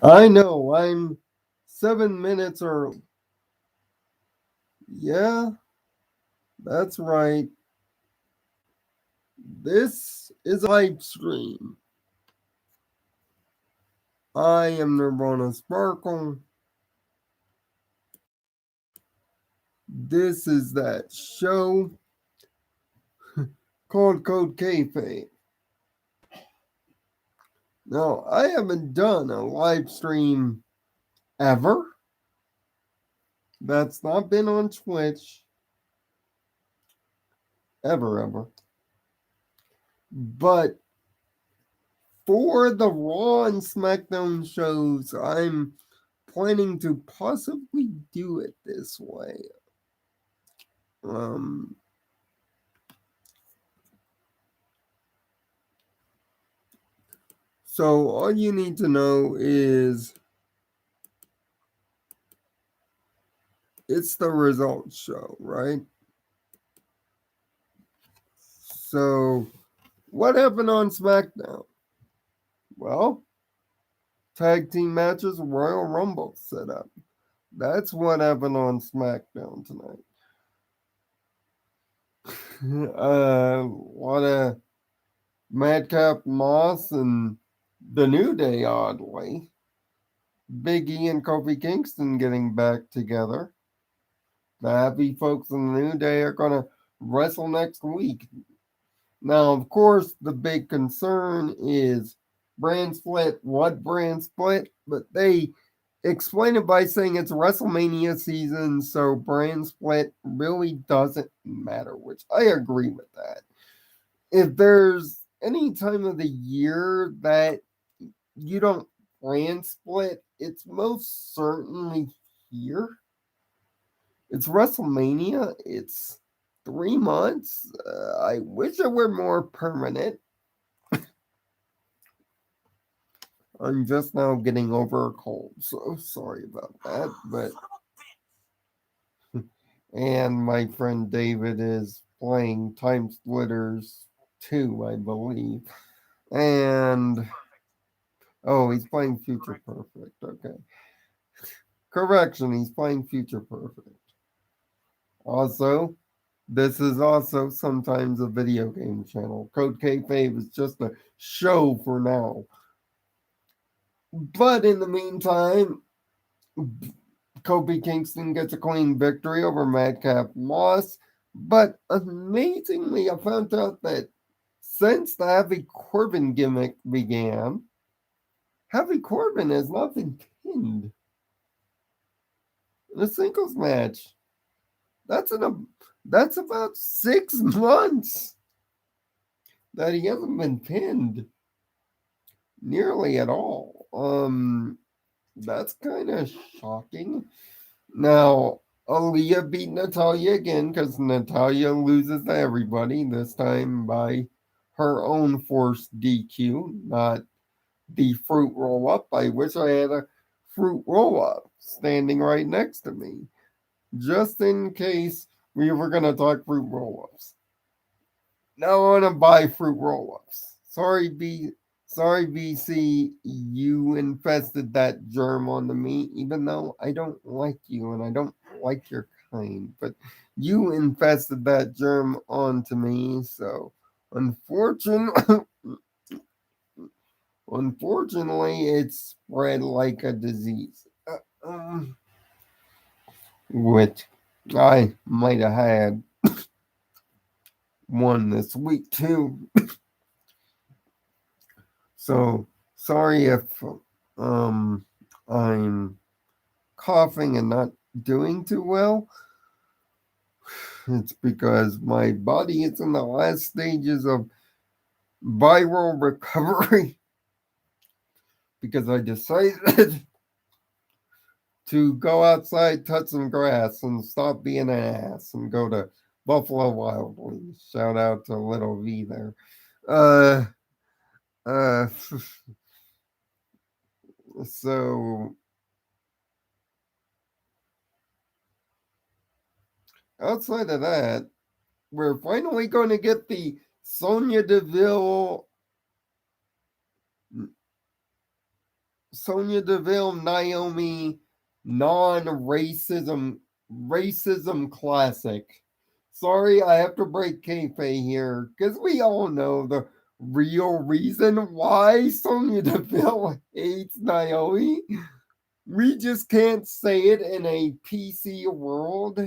I know, I'm 7 minutes early. Yeah, that's right. This is a live stream. I am Nirvana Sparkle. This is that show called CodeKayfabe. Now, I haven't done a live stream ever. That's not been on Twitch. Ever. But for the Raw and SmackDown shows, I'm planning to possibly do it this way. Um, so all you need to know is it's the results show, right? So what happened on SmackDown? Well, tag team matches, Royal Rumble set up. That's what happened on SmackDown tonight. A lot of Madcap Moss and the New Day, oddly. Big E and Kofi Kingston getting back together. The happy folks in the New Day are going to wrestle next week. Now, of course, the big concern is brand split. What brand split? But they explain it by saying it's WrestleMania season, so brand split really doesn't matter, which I agree with that. If there's any time of the year that you don't brand split, it's most certainly here. It's WrestleMania. It's 3 months. I wish it were more permanent. I'm just now getting over a cold, so sorry about that. But and my friend David is playing Time Splitters 2, I believe. And oh, he's playing Future Perfect. Okay. Correction, he's playing Future Perfect. Also, this is also sometimes a video game channel. CodeKayfabe is just a show for now. But in the meantime, Kofi Kingston gets a clean victory over Madcap Moss. But amazingly, I found out that since the Happy Corbin gimmick began, Happy Corbin has not been pinned in a singles match. That's about 6 months that he hasn't been pinned nearly at all. That's kind of shocking. Now, Aaliyah beat Natalia again because Natalia loses to everybody, this time by her own forced DQ, not the fruit roll up. I wish I had a fruit roll up standing right next to me, just in case we were going to talk fruit roll ups. Now I want to buy fruit roll ups. Sorry, BC, you infested that germ onto me, even though I don't like you and I don't like your kind. But you infested that germ onto me, so unfortunately, unfortunately, it's spread like a disease. Which I might have had one this week too. So sorry if I'm coughing and not doing too well. It's because my body is in the last stages of viral recovery because I decided to go outside, touch some grass, and stop being an ass and go to Buffalo Wild Wings. Shout out to Little V there. Uh, uh, so outside of that, we're finally going to get the Sonya Deville, Naomi, racism classic. Sorry, I have to break kayfabe here, because we all know the real reason why Sonya Deville hates Naomi. We just can't say it in a PC world.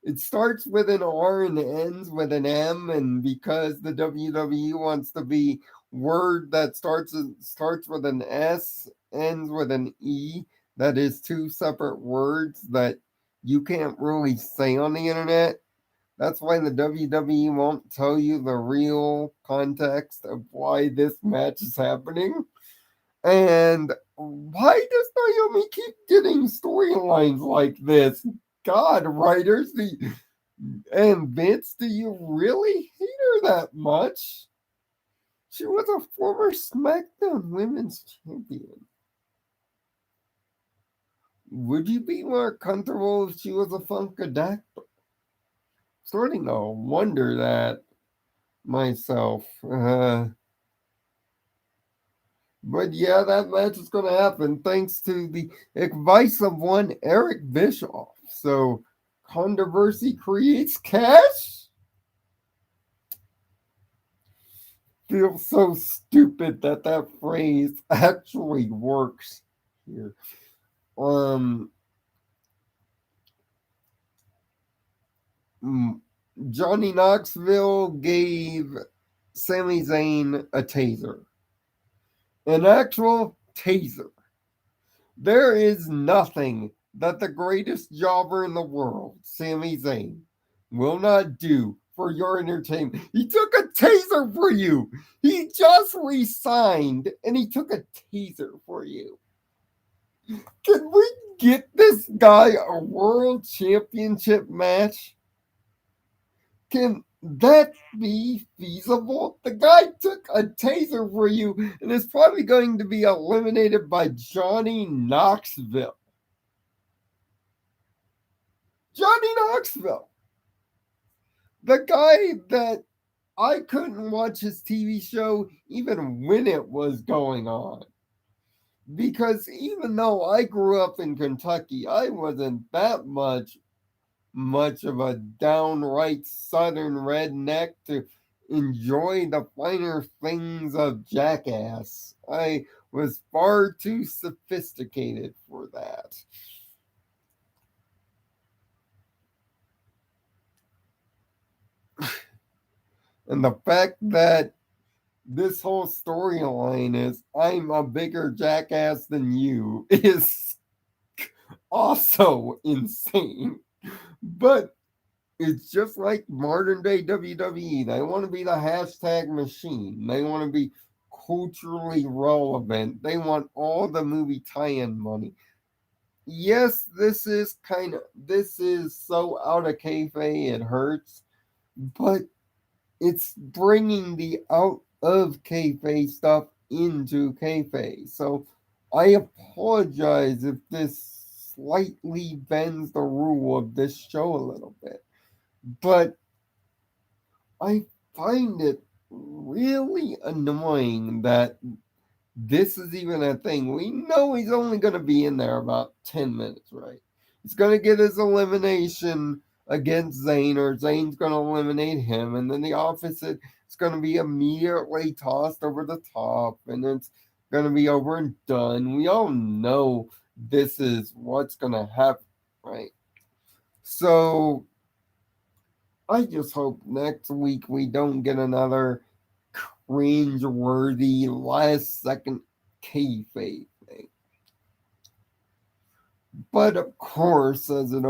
It starts with an R and ends with an M, and because the WWE wants to be word that starts with an S, ends with an E, that is two separate words that you can't really say on the internet. That's why the WWE won't tell you the real context of why this match is happening. And why does Naomi keep getting storylines like this? God, writers, and Vince, do you really hate her that much? She was a former SmackDown Women's Champion. Would you be more comfortable if she was a Funkadactyl? Starting to wonder that myself. But yeah, that match is going to happen thanks to the advice of one Eric Bischoff. So, controversy creates cash? Feels so stupid that phrase actually works here. Johnny Knoxville gave Sami Zayn a taser. An actual taser. There is nothing that the greatest jobber in the world, Sami Zayn, will not do for your entertainment. He took a taser for you. He just resigned and he took a taser for you. Can we get this guy a world championship match? Can that be feasible? The guy took a taser for you and is probably going to be eliminated by Johnny Knoxville. Johnny Knoxville. The guy that I couldn't watch his TV show even when it was going on. Because even though I grew up in Kentucky, I wasn't that much of a downright southern redneck to enjoy the finer things of Jackass. I was far too sophisticated for that. And the fact that this whole storyline is I'm a bigger jackass than you is also insane. But it's just like modern day WWE. They want to be the hashtag machine. They want to be culturally relevant. They want all the movie tie-in money. Yes, this is so out of kayfabe it hurts, but it's bringing the out of kayfabe stuff into kayfabe. So I apologize if this slightly bends the rule of this show a little bit. But I find it really annoying that this is even a thing. We know he's only going to be in there about 10 minutes, right? He's going to get his elimination against Zayn, or Zayn's going to eliminate him, and then the opposite is going to be immediately tossed over the top, and it's going to be over and done. We all know this is what's going to happen, right? So I just hope next week we don't get another cringe-worthy last-second kayfabe thing. But of course, as it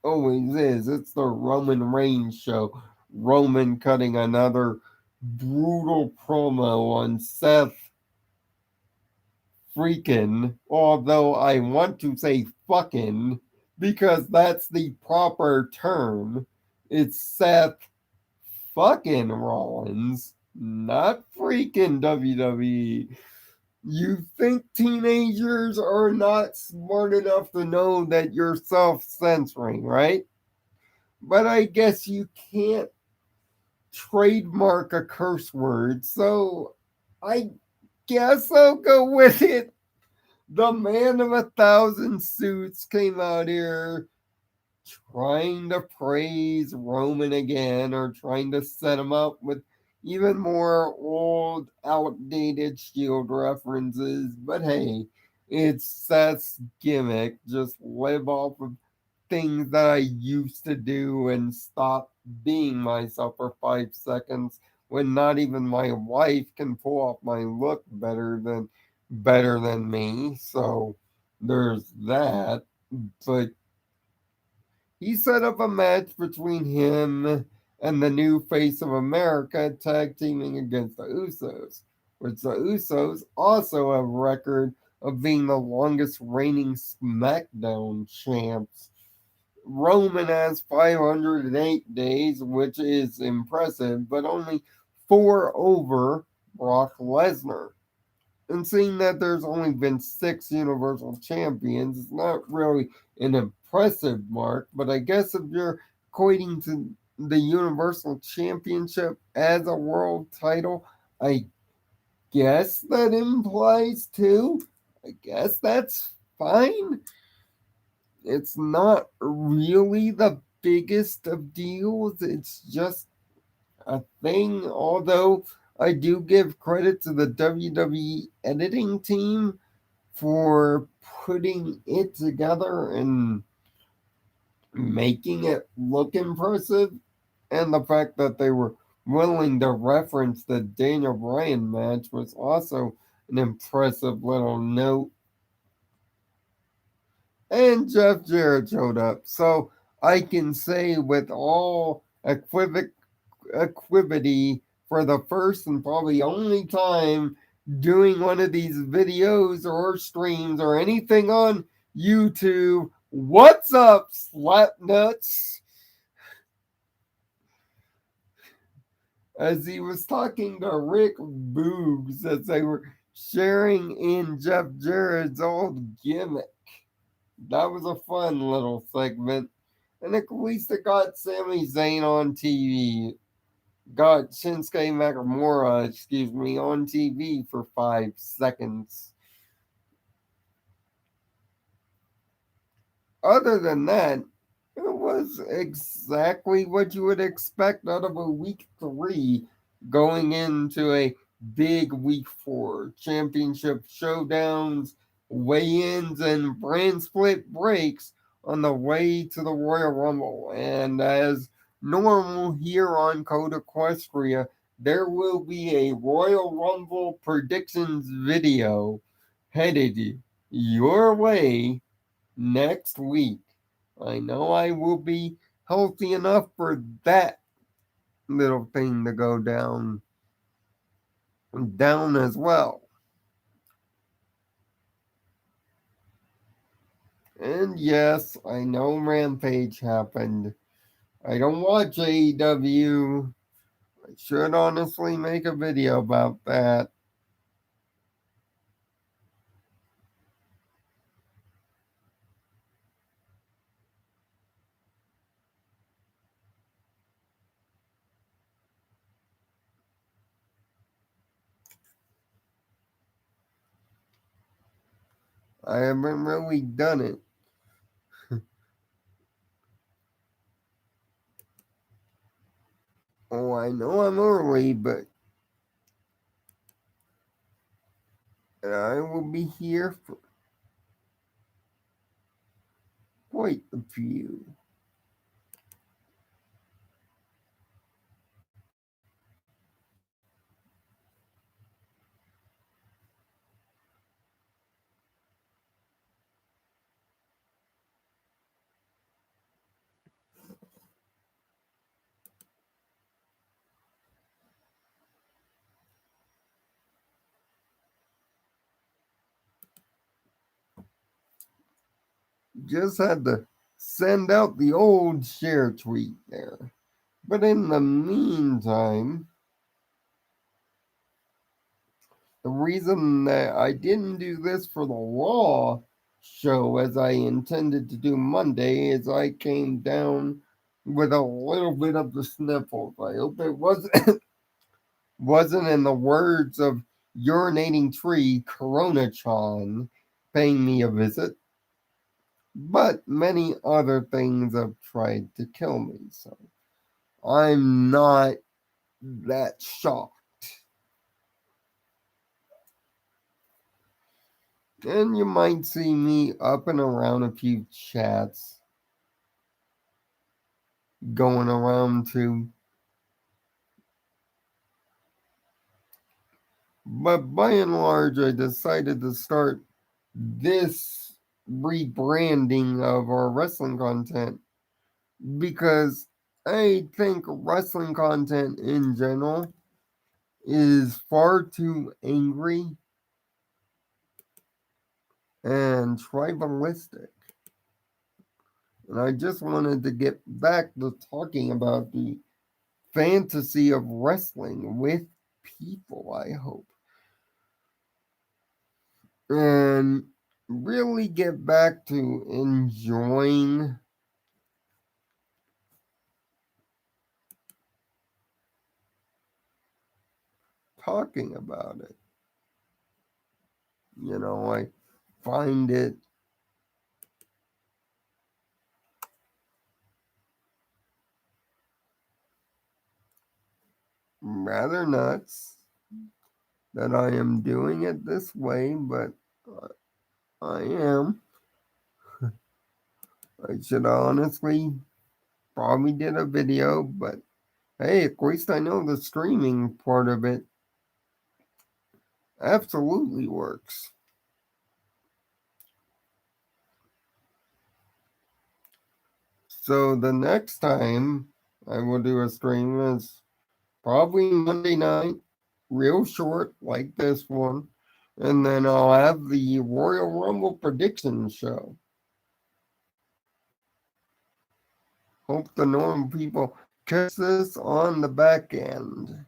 always is, it's the Roman Reigns show. Roman cutting another brutal promo on Seth freaking, although I want to say fucking, because that's the proper term. It's Seth fucking Rollins, not freaking WWE. You think teenagers are not smart enough to know that you're self-censoring, right? But I guess you can't trademark a curse word, so I guess I'll go with it. The man of 1,000 suits came out here trying to praise Roman again or trying to set him up with even more old, outdated Shield references. But hey, it's Seth's gimmick. Just live off of things that I used to do and stop being myself for 5 seconds when not even my wife can pull off my look better than me. So there's that. But he set up a match between him and the new face of America tag teaming against the Usos, which the Usos also have a record of being the longest reigning SmackDown champs. Roman has 508 days, which is impressive, but only 4 over Brock Lesnar. And seeing that there's only been 6 Universal Champions, it's not really an impressive mark, but I guess if you're equating to the Universal Championship as a world title, I guess that implies 2. I guess that's fine. It's not really the biggest of deals, it's just a thing, although I do give credit to the WWE editing team for putting it together and making it look impressive, and the fact that they were willing to reference the Daniel Bryan match was also an impressive little note. And Jeff Jarrett showed up, so I can say with all equivity for the first and probably only time doing one of these videos or streams or anything on YouTube. What's up, Slapnuts? As he was talking to Rick Boogs as they were sharing in Jeff Jarrett's old gimmick. That was a fun little segment. And at least it got Sami Zayn on TV. Got Shinsuke Nakamura, on TV for 5 seconds. Other than that, it was exactly what you would expect out of a week 3 going into a big week 4. Championship showdowns, weigh-ins, and brand split breaks on the way to the Royal Rumble. And as normal here on Code Equestria, there will be a Royal Rumble predictions video headed your way next week. I know I will be healthy enough for that little thing to go down as well. And yes, I know Rampage happened. I don't watch AEW. I should honestly make a video about that. I haven't really done it. Oh, I know I'm early, but I will be here for quite a few. Just had to send out the old share tweet there. But in the meantime, the reason that I didn't do this for the Raw show as I intended to do Monday is I came down with a little bit of the sniffles. I hope it wasn't in the words of urinating tree Corona-chan, paying me a visit, but many other things have tried to kill me, so I'm not that shocked. And you might see me up and around a few chats going around too. But by and large, I decided to start this rebranding of our wrestling content because I think wrestling content in general is far too angry and tribalistic. And I just wanted to get back to talking about the fantasy of wrestling with people, I hope. And really get back to enjoying talking about it. I find it rather nuts that I am doing it this way, but I am. I should honestly probably did a video, but hey, at least I know the streaming part of it absolutely works. So the next time I will do a stream is probably Monday night, real short like this one, and then I'll have the Royal Rumble prediction show. Hope the normal people catch this on the back end.